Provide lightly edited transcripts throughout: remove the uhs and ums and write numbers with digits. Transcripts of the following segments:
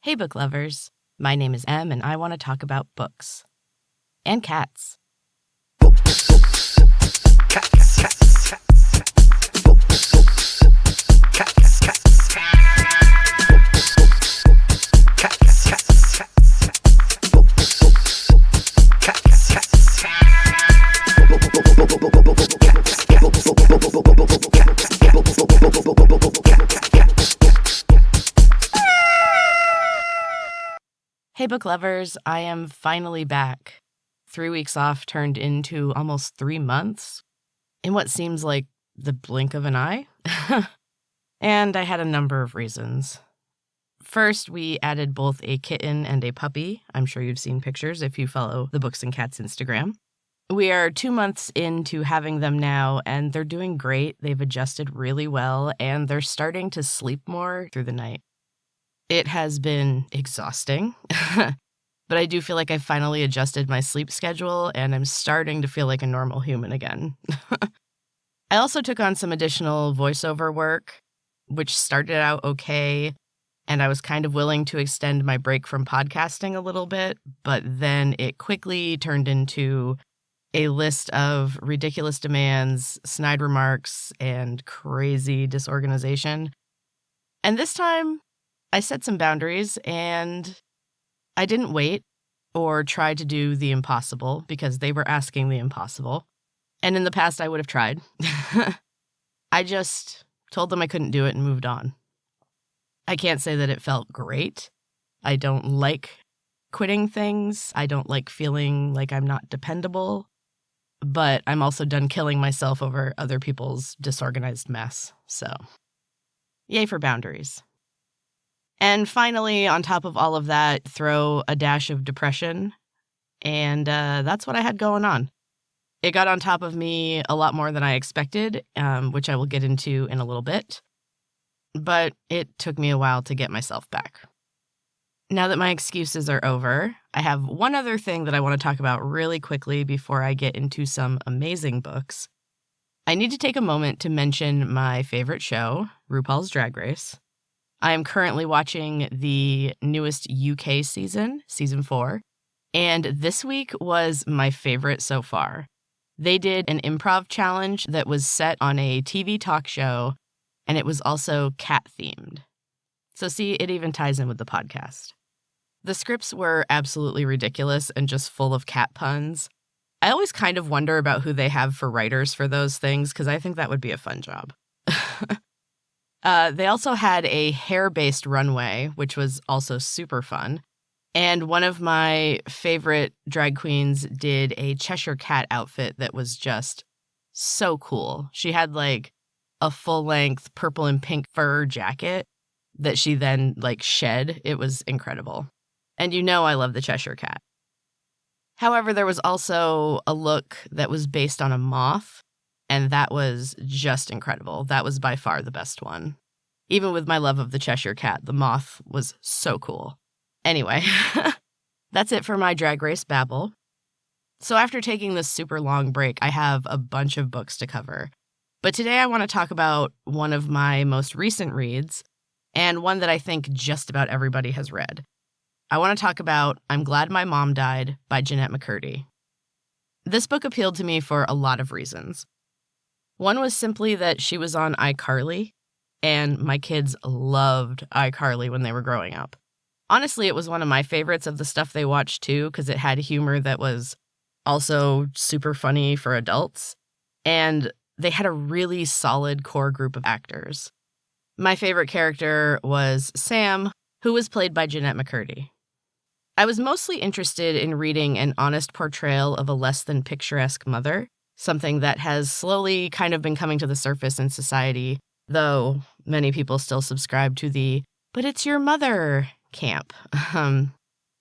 Hey, book lovers. My name is Em, and I want to talk about books. And cats. Hey, book lovers. I am finally back. 3 weeks off turned into almost 3 months in what seems like the blink of an eye. And I had a number of reasons. First, we added both a kitten and a puppy. I'm sure you've seen pictures if you follow the Books and Cats Instagram. We are 2 months into having them now, and they're doing great. They've adjusted really well, and they're starting to sleep more through the night. It has been exhausting, but I do feel like I've finally adjusted my sleep schedule, and I'm starting to feel like a normal human again. I also took on some additional voiceover work, which started out okay, and I was kind of willing to extend my break from podcasting a little bit, but then it quickly turned into a list of ridiculous demands, snide remarks, and crazy disorganization. And this time, I set some boundaries, and I didn't wait or try to do the impossible because they were asking the impossible. And in the past, I would have tried. I just told them I couldn't do it and moved on. I can't say that it felt great. I don't like quitting things. I don't like feeling like I'm not dependable. But I'm also done killing myself over other people's disorganized mess. So, yay for boundaries. And finally, on top of all of that, throw a dash of depression. And that's what I had going on. It got on top of me a lot more than I expected, which I will get into in a little bit. But it took me a while to get myself back. Now that my excuses are over, I have one other thing that I want to talk about really quickly before I get into some amazing books. I need to take a moment to mention my favorite show, RuPaul's Drag Race. I am currently watching the newest UK season, season 4, and this week was my favorite so far. They did an improv challenge that was set on a TV talk show, and it was also cat-themed. So see, it even ties in with the podcast. The scripts were absolutely ridiculous and just full of cat puns. I always kind of wonder about who they have for writers for those things, because I think that would be a fun job. They also had a hair-based runway, which was also super fun. And one of my favorite drag queens did a Cheshire Cat outfit that was just so cool. She had like a full-length purple and pink fur jacket that she then shed. It was incredible. And you know I love the Cheshire Cat. However, there was also a look that was based on a moth. And that was just incredible. That was by far the best one. Even with my love of the Cheshire Cat, the moth was so cool. Anyway, that's it for my Drag Race babble. So after taking this super long break, I have a bunch of books to cover. But today I want to talk about one of my most recent reads, and one that I think just about everybody has read. I want to talk about I'm Glad My Mom Died by Jennette McCurdy. This book appealed to me for a lot of reasons. One was simply that she was on iCarly, and my kids loved iCarly when they were growing up. Honestly, it was one of my favorites of the stuff they watched too, because it had humor that was also super funny for adults, and they had a really solid core group of actors. My favorite character was Sam, who was played by Jennette McCurdy. I was mostly interested in reading an honest portrayal of a less than picturesque mother, something that has slowly kind of been coming to the surface in society, though many people still subscribe to the, but it's your mother camp.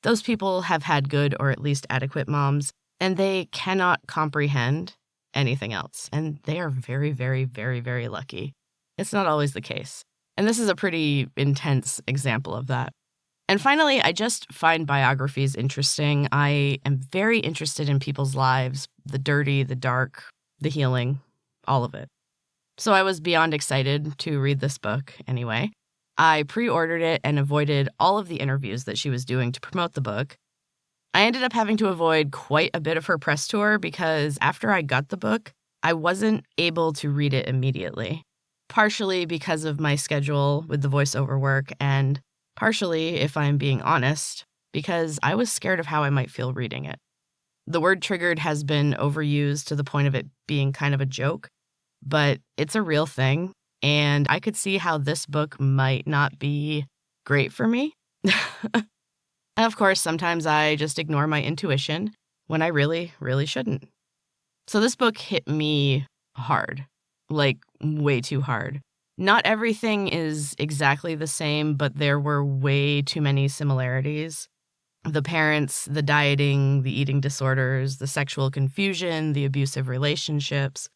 Those people have had good or at least adequate moms, and they cannot comprehend anything else. And they are very, very, very, very lucky. It's not always the case. And this is a pretty intense example of that. And finally, I just find biographies interesting. I am very interested in people's lives, the dirty, the dark, the healing, all of it. So I was beyond excited to read this book anyway. I pre-ordered it and avoided all of the interviews that she was doing to promote the book. I ended up having to avoid quite a bit of her press tour because after I got the book, I wasn't able to read it immediately. Partially because of my schedule with the voiceover work, and partially, if I'm being honest, because I was scared of how I might feel reading it. The word triggered has been overused to the point of it being kind of a joke, but it's a real thing, and I could see how this book might not be great for me. And of course, sometimes I just ignore my intuition when I really, really shouldn't. So this book hit me hard, like way too hard. Not everything is exactly the same, but there were way too many similarities. The parents, the dieting, the eating disorders, the sexual confusion, the abusive relationships.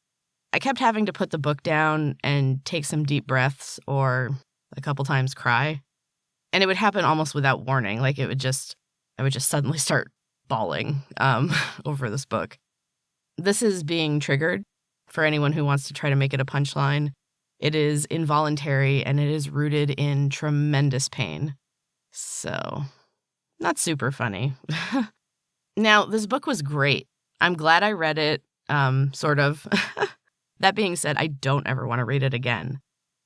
I kept having to put the book down and take some deep breaths or a couple times cry. And it would happen almost without warning. Like I would just suddenly start bawling over this book. This is being triggered for anyone who wants to try to make it a punchline. It is involuntary and it is rooted in tremendous pain. So, not super funny. Now, this book was great. I'm glad I read it, sort of. That being said, I don't ever want to read it again.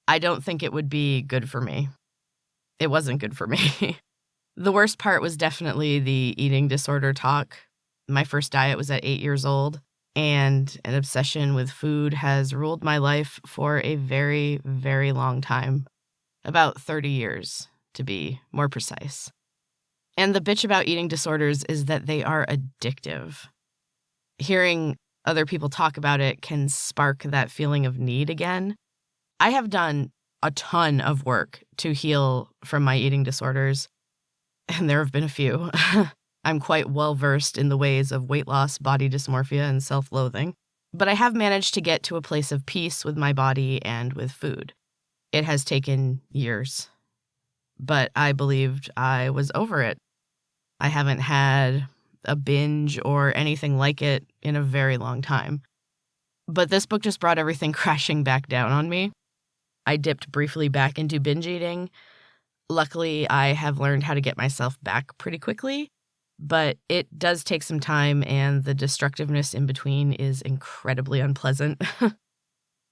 I don't think it would be good for me. It wasn't good for me. The worst part was definitely the eating disorder talk. My first diet was at 8 years old, and an obsession with food has ruled my life for a very, very long time. About 30 years, to be more precise. And the bitch about eating disorders is that they are addictive. Hearing other people talk about it can spark that feeling of need again. I have done a ton of work to heal from my eating disorders, and there have been a few. I'm quite well-versed in the ways of weight loss, body dysmorphia, and self-loathing, but I have managed to get to a place of peace with my body and with food. It has taken years, but I believed I was over it. I haven't had a binge or anything like it in a very long time. But this book just brought everything crashing back down on me. I dipped briefly back into binge eating. Luckily, I have learned how to get myself back pretty quickly, but it does take some time and the destructiveness in between is incredibly unpleasant.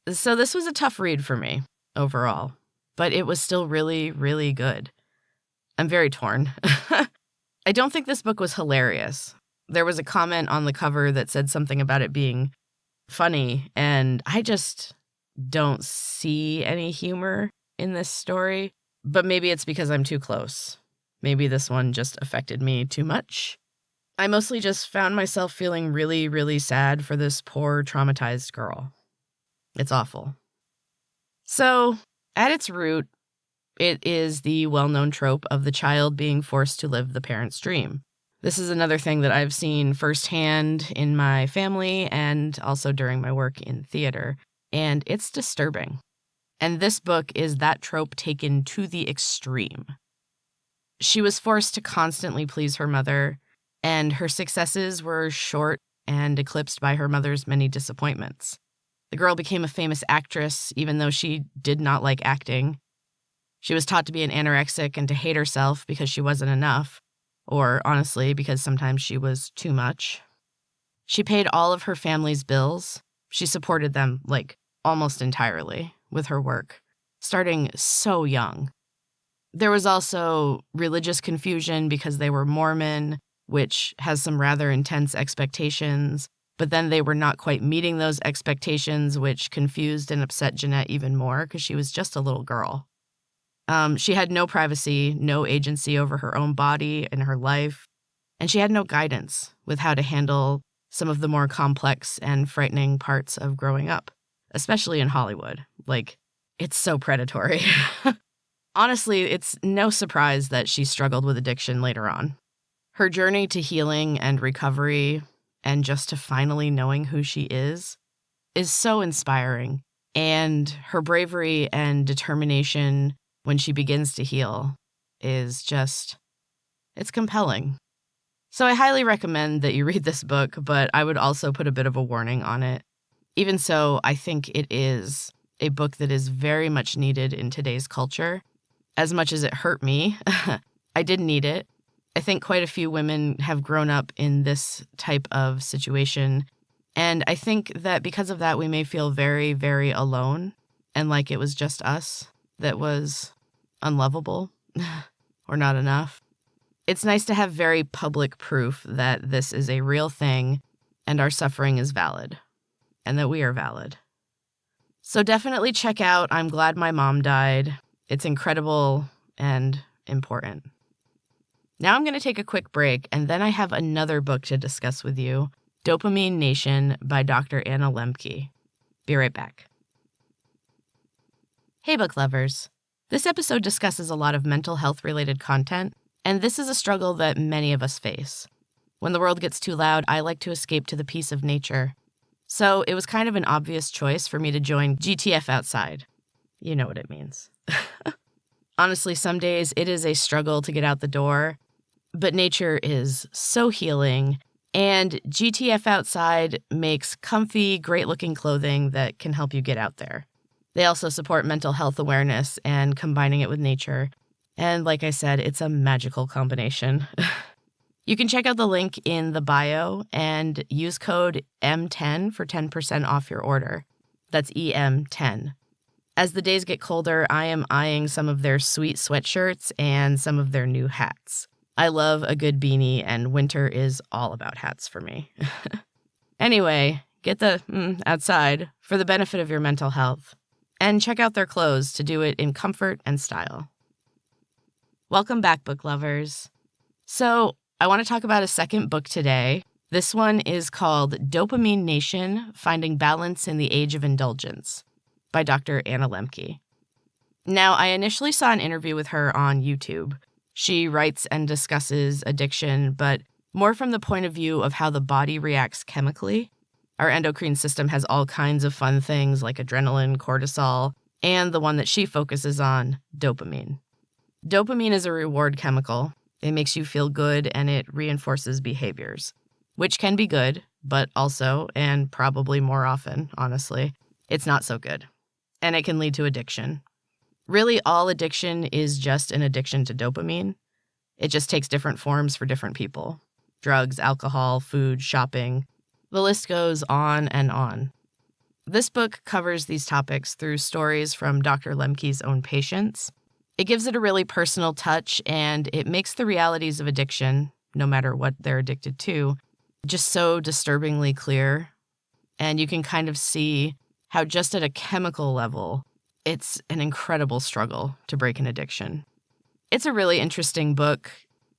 So this was a tough read for me overall, but it was still really, really good. I'm very torn. I don't think this book was hilarious. There was a comment on the cover that said something about it being funny, and I just don't see any humor in this story. But maybe it's because I'm too close. Maybe this one just affected me too much. I mostly just found myself feeling really, really sad for this poor, traumatized girl. It's awful. So, at its root, it is the well-known trope of the child being forced to live the parent's dream. This is another thing that I've seen firsthand in my family and also during my work in theater, and it's disturbing. And this book is that trope taken to the extreme. She was forced to constantly please her mother, and her successes were short and eclipsed by her mother's many disappointments. The girl became a famous actress, even though she did not like acting. She was taught to be an anorexic and to hate herself because she wasn't enough, or honestly, because sometimes she was too much. She paid all of her family's bills. She supported them, almost entirely with her work, starting so young. There was also religious confusion because they were Mormon, which has some rather intense expectations, but then they were not quite meeting those expectations, which confused and upset Jennette even more because she was just a little girl. She had no privacy, no agency over her own body and her life, and she had no guidance with how to handle some of the more complex and frightening parts of growing up, especially in Hollywood. It's so predatory. Honestly, it's no surprise that she struggled with addiction later on. Her journey to healing and recovery, and just to finally knowing who she is so inspiring. And her bravery and determination when she begins to heal is just, it's compelling. So I highly recommend that you read this book, but I would also put a bit of a warning on it. Even so, I think it is a book that is very much needed in today's culture. As much as it hurt me, I did need it. I think quite a few women have grown up in this type of situation. And I think that because of that, we may feel very, very alone and like it was just us that was unlovable or not enough. It's nice to have very public proof that this is a real thing and our suffering is valid and that we are valid. So definitely check out I'm Glad My Mom Died. It's incredible and important. Now I'm going to take a quick break, and then I have another book to discuss with you, Dopamine Nation by Dr. Anna Lembke. Be right back. Hey, book lovers. This episode discusses a lot of mental health-related content, and this is a struggle that many of us face. When the world gets too loud, I like to escape to the peace of nature. So it was kind of an obvious choice for me to join GTF Outside. You know what it means. Honestly, some days it is a struggle to get out the door, but nature is so healing, and GTF Outside makes comfy, great-looking clothing that can help you get out there. They also support mental health awareness and combining it with nature. And like I said, it's a magical combination. You can check out the link in the bio and use code M10 for 10% off your order. That's EM10. As the days get colder, I am eyeing some of their sweet sweatshirts and some of their new hats. I love a good beanie, and winter is all about hats for me. Anyway, get the outside for the benefit of your mental health. And check out their clothes to do it in comfort and style. Welcome back, book lovers. So, I want to talk about a second book today. This one is called Dopamine Nation, Finding Balance in the Age of Indulgence by Dr. Anna Lembke. Now, I initially saw an interview with her on YouTube. She writes and discusses addiction, but more from the point of view of how the body reacts chemically. Our endocrine system has all kinds of fun things like adrenaline, cortisol, and the one that she focuses on, dopamine. Dopamine is a reward chemical. It makes you feel good and it reinforces behaviors, which can be good, but also, and probably more often, honestly, it's not so good. And it can lead to addiction. Really, all addiction is just an addiction to dopamine. It just takes different forms for different people. Drugs, alcohol, food, shopping. The list goes on and on. This book covers these topics through stories from Dr. Lembke's own patients. It gives it a really personal touch, and it makes the realities of addiction, no matter what they're addicted to, just so disturbingly clear. And you can kind of see how just at a chemical level, it's an incredible struggle to break an addiction. It's a really interesting book.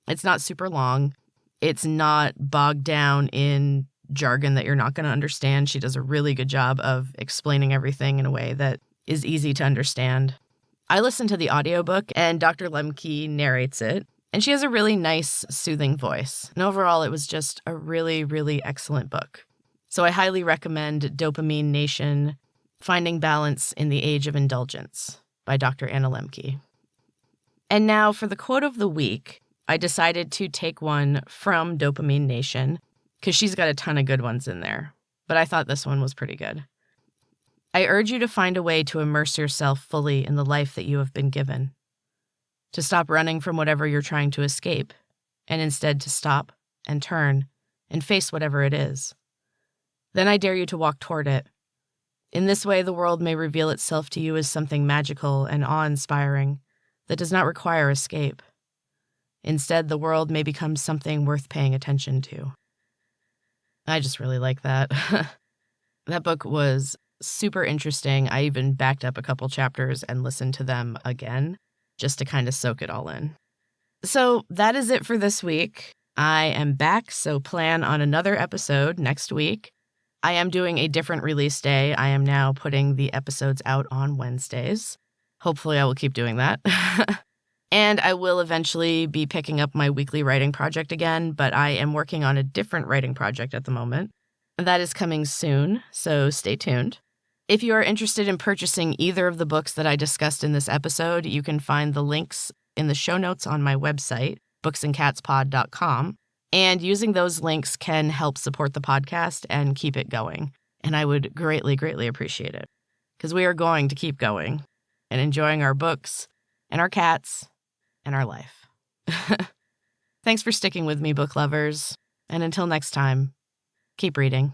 It's not super long. It's not bogged down in jargon that you're not going to understand. She does a really good job of explaining everything in a way that is easy to understand. I listened to the audiobook, and Dr. Lembke narrates it, and she has a really nice, soothing voice. And overall, it was just a really, really excellent book. So I highly recommend Dopamine Nation, Finding Balance in the Age of Indulgence by Dr. Anna Lembke. And now for the quote of the week, I decided to take one from Dopamine Nation because she's got a ton of good ones in there, but I thought this one was pretty good. I urge you to find a way to immerse yourself fully in the life that you have been given, to stop running from whatever you're trying to escape, and instead to stop and turn and face whatever it is. Then I dare you to walk toward it. In this way, the world may reveal itself to you as something magical and awe-inspiring that does not require escape. Instead, the world may become something worth paying attention to. I just really like that. That book was super interesting. I even backed up a couple chapters and listened to them again just to kind of soak it all in. So that is it for this week. I am back, so plan on another episode next week. I am doing a different release day. I am now putting the episodes out on Wednesdays. Hopefully I will keep doing that. And I will eventually be picking up my weekly writing project again, but I am working on a different writing project at the moment. That is coming soon, so stay tuned. If you are interested in purchasing either of the books that I discussed in this episode, you can find the links in the show notes on my website, booksandcatspod.com. And using those links can help support the podcast and keep it going. And I would greatly, greatly appreciate it. Because we are going to keep going and enjoying our books and our cats and our life. Thanks for sticking with me, book lovers. And until next time, keep reading.